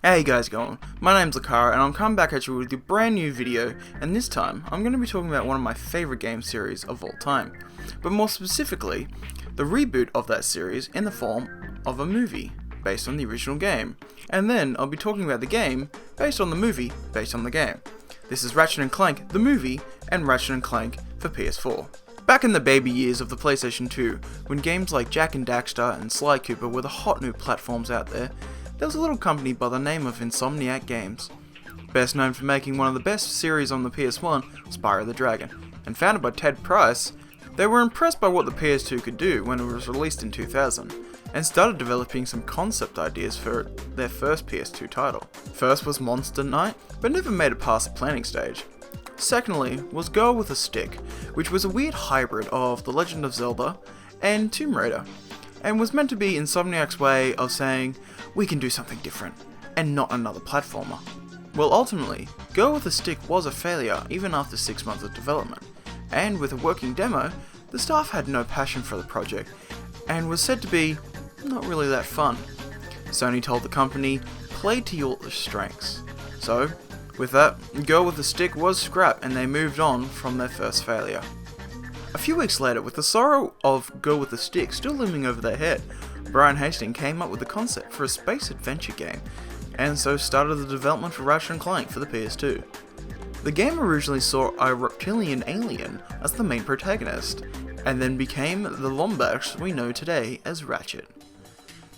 How you guys going? My name's Lakara and I'm coming back at you with a brand new video, and this time I'm going to be talking about one of my favourite game series of all time, but more specifically, the reboot of that series in the form of a movie based on the original game, and then I'll be talking about the game based on the movie based on the game. This is Ratchet and Clank, the movie, and Ratchet and Clank for PS4. Back in the baby years of the PlayStation 2, when games like Jak and Daxter and Sly Cooper were the hot new platforms out there was a little company by the name of Insomniac Games. Best known for making one of the best series on the PS1, Spyro the Dragon, and founded by Ted Price, they were impressed by what the PS2 could do when it was released in 2000, and started developing some concept ideas for their first PS2 title. First was Monster Knight, but never made it past the planning stage. Secondly was Girl with a Stick, which was a weird hybrid of The Legend of Zelda and Tomb Raider, and was meant to be Insomniac's way of saying, we can do something different, and not another platformer. Well, ultimately, Girl with a Stick was a failure even after 6 months of development, and with a working demo, the staff had no passion for the project, and was said to be not really that fun. Sony told the company, play to your strengths. So, with that, Girl with a Stick was scrapped and they moved on from their first failure. A few weeks later, with the sorrow of Girl with a Stick still looming over their head, Brian Hastings came up with the concept for a space adventure game, and so started the development for Ratchet and Clank for the PS2. The game originally saw a reptilian alien as the main protagonist, and then became the Lombax we know today as Ratchet.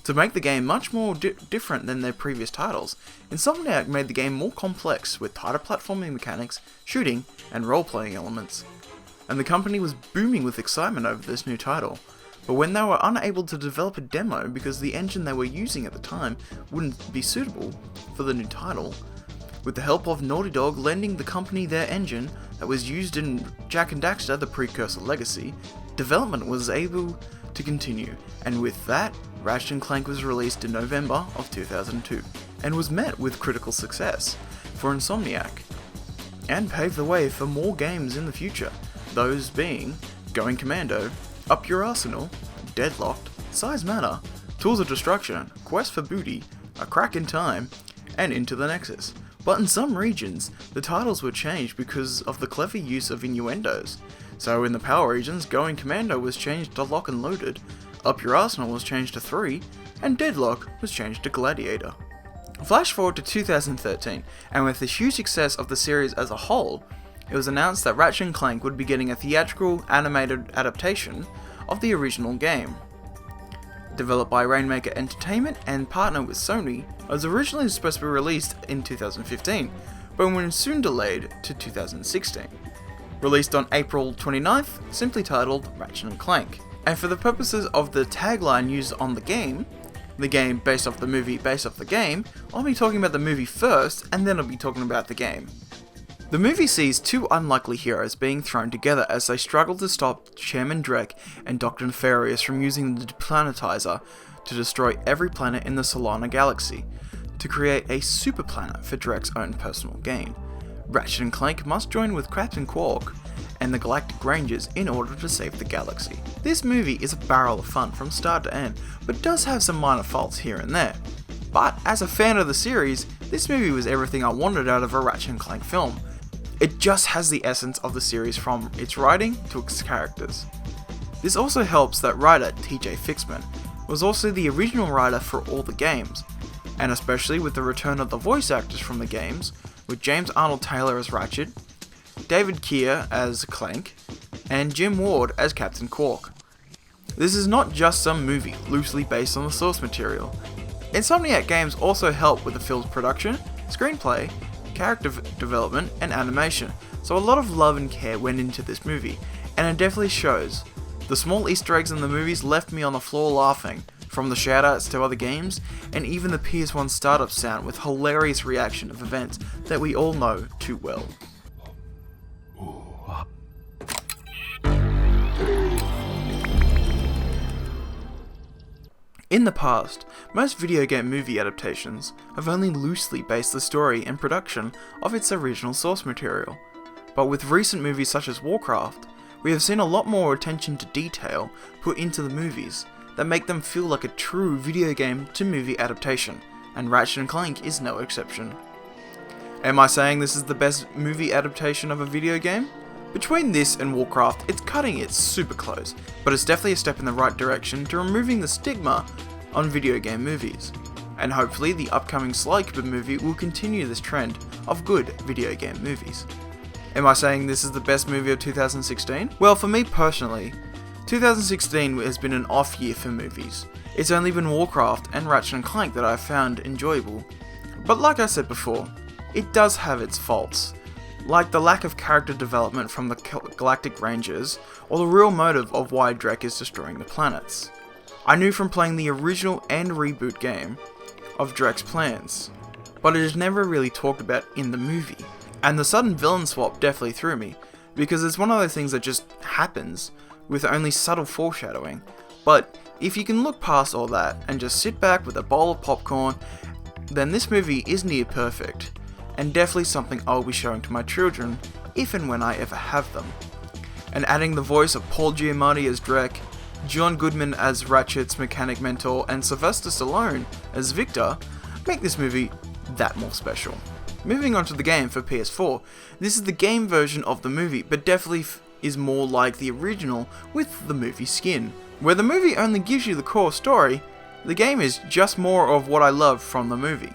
To make the game much more different than their previous titles, Insomniac made the game more complex with tighter platforming mechanics, shooting, and role-playing elements. And the company was booming with excitement over this new title, but when they were unable to develop a demo because the engine they were using at the time wouldn't be suitable for the new title, with the help of Naughty Dog lending the company their engine that was used in Jak and Daxter, the precursor Legacy, development was able to continue, and with that, Ratchet and Clank was released in November of 2002, and was met with critical success for Insomniac, and paved the way for more games in the future, those being Going Commando, Up Your Arsenal, Deadlocked, Size Matter, Tools of Destruction, Quest for Booty, A Crack in Time, and Into the Nexus. But in some regions, the titles were changed because of the clever use of innuendos. So in the Power regions, Going Commando was changed to Lock and Loaded, Up Your Arsenal was changed to 3, and Deadlock was changed to Gladiator. Flash forward to 2013, and with the huge success of the series as a whole, it was announced that Ratchet and Clank would be getting a theatrical animated adaptation of the original game. Developed by Rainmaker Entertainment and partnered with Sony, it was originally supposed to be released in 2015, but was soon delayed to 2016. Released on April 29th, simply titled Ratchet and Clank. And for the purposes of the tagline used on the game based off the movie based off the game, I'll be talking about the movie first, and then I'll be talking about the game. The movie sees two unlikely heroes being thrown together as they struggle to stop Chairman Drek and Dr. Nefarious from using the Deplanetizer to destroy every planet in the Solana galaxy, to create a super planet for Drek's own personal gain. Ratchet and Clank must join with Captain Quark and the Galactic Rangers in order to save the galaxy. This movie is a barrel of fun from start to end, but does have some minor faults here and there. But as a fan of the series, this movie was everything I wanted out of a Ratchet and Clank film. It just has the essence of the series from its writing to its characters. This also helps that writer TJ Fixman was also the original writer for all the games, and especially with the return of the voice actors from the games, with James Arnold Taylor as Ratchet, David Keir as Clank, and Jim Ward as Captain Quark. This is not just some movie loosely based on the source material. Insomniac Games also helped with the film's production, screenplay, character development, and animation, so a lot of love and care went into this movie, and it definitely shows. The small Easter eggs in the movies left me on the floor laughing, from the shoutouts to other games, and even the PS1 startup sound with hilarious reaction of events that we all know too well. In the past, most video game movie adaptations have only loosely based the story and production of its original source material, but with recent movies such as Warcraft, we have seen a lot more attention to detail put into the movies that make them feel like a true video game to movie adaptation, and Ratchet and Clank is no exception. Am I saying this is the best movie adaptation of a video game? Between this and Warcraft, it's cutting it super close, but it's definitely a step in the right direction to removing the stigma on video game movies. And hopefully the upcoming Sly Cooper movie will continue this trend of good video game movies. Am I saying this is the best movie of 2016? Well, for me personally, 2016 has been an off year for movies. It's only been Warcraft and Ratchet and Clank that I've found enjoyable. But like I said before, it does have its faults, like the lack of character development from the Galactic Rangers, or the real motive of why Drek is destroying the planets. I knew from playing the original and reboot game of Drek's plans, but it is never really talked about in the movie. And the sudden villain swap definitely threw me, because it's one of those things that just happens, with only subtle foreshadowing. But if you can look past all that, and just sit back with a bowl of popcorn, then this movie is near perfect, and definitely something I'll be showing to my children, if and when I ever have them. And adding the voice of Paul Giamatti as Drek, John Goodman as Ratchet's mechanic mentor, and Sylvester Stallone as Victor, make this movie that more special. Moving on to the game for PS4, this is the game version of the movie, but definitely is more like the original with the movie skin. Where the movie only gives you the core story, the game is just more of what I love from the movie.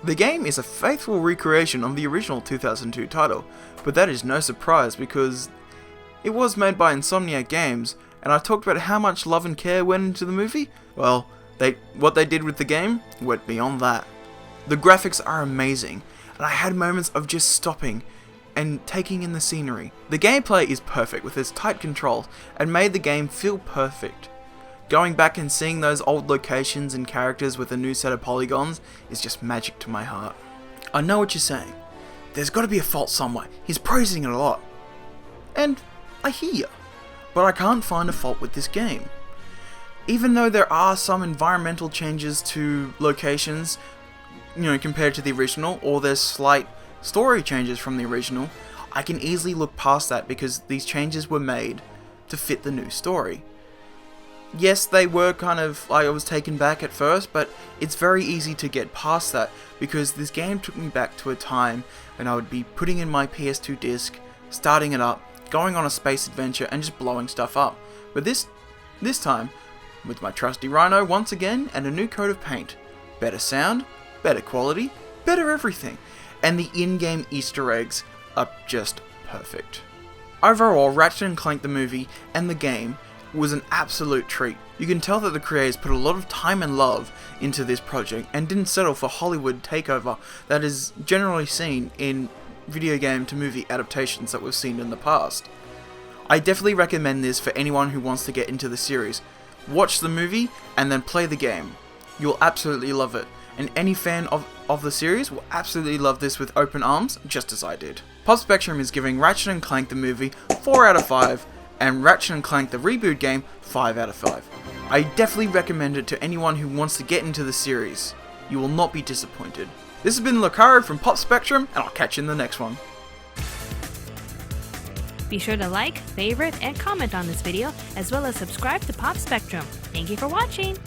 The game is a faithful recreation of the original 2002 title, but that is no surprise because it was made by Insomniac Games, and I talked about how much love and care went into the movie. Well, what they did with the game went beyond that. The graphics are amazing, and I had moments of just stopping and taking in the scenery. The gameplay is perfect with its tight controls and made the game feel perfect. Going back and seeing those old locations and characters with a new set of polygons is just magic to my heart. I know what you're saying. There's got to be a fault somewhere. He's praising it a lot. And I hear you. But I can't find a fault with this game. Even though there are some environmental changes to locations, compared to the original, or there's slight story changes from the original, I can easily look past that because these changes were made to fit the new story. Yes, they were I was taken back at first, but it's very easy to get past that because this game took me back to a time when I would be putting in my PS2 disc, starting it up, going on a space adventure and just blowing stuff up. But this time, with my trusty Rhino once again and a new coat of paint. Better sound, better quality, better everything. And the in-game Easter eggs are just perfect. Overall, Ratchet and Clank the movie and the game was an absolute treat. You can tell that the creators put a lot of time and love into this project and didn't settle for Hollywood takeover that is generally seen in video game to movie adaptations that we've seen in the past. I definitely recommend this for anyone who wants to get into the series. Watch the movie and then play the game. You'll absolutely love it, and any fan of the series will absolutely love this with open arms, just as I did. Pop Spectrum is giving Ratchet and Clank the movie 4 out of 5, and Ratchet and Clank the reboot game 5 out of 5. I definitely recommend it to anyone who wants to get into the series. You will not be disappointed. This has been Lucaro from Pop Spectrum, and I'll catch you in the next one. Be sure to like, favorite, and comment on this video, as well as subscribe to Pop Spectrum. Thank you for watching!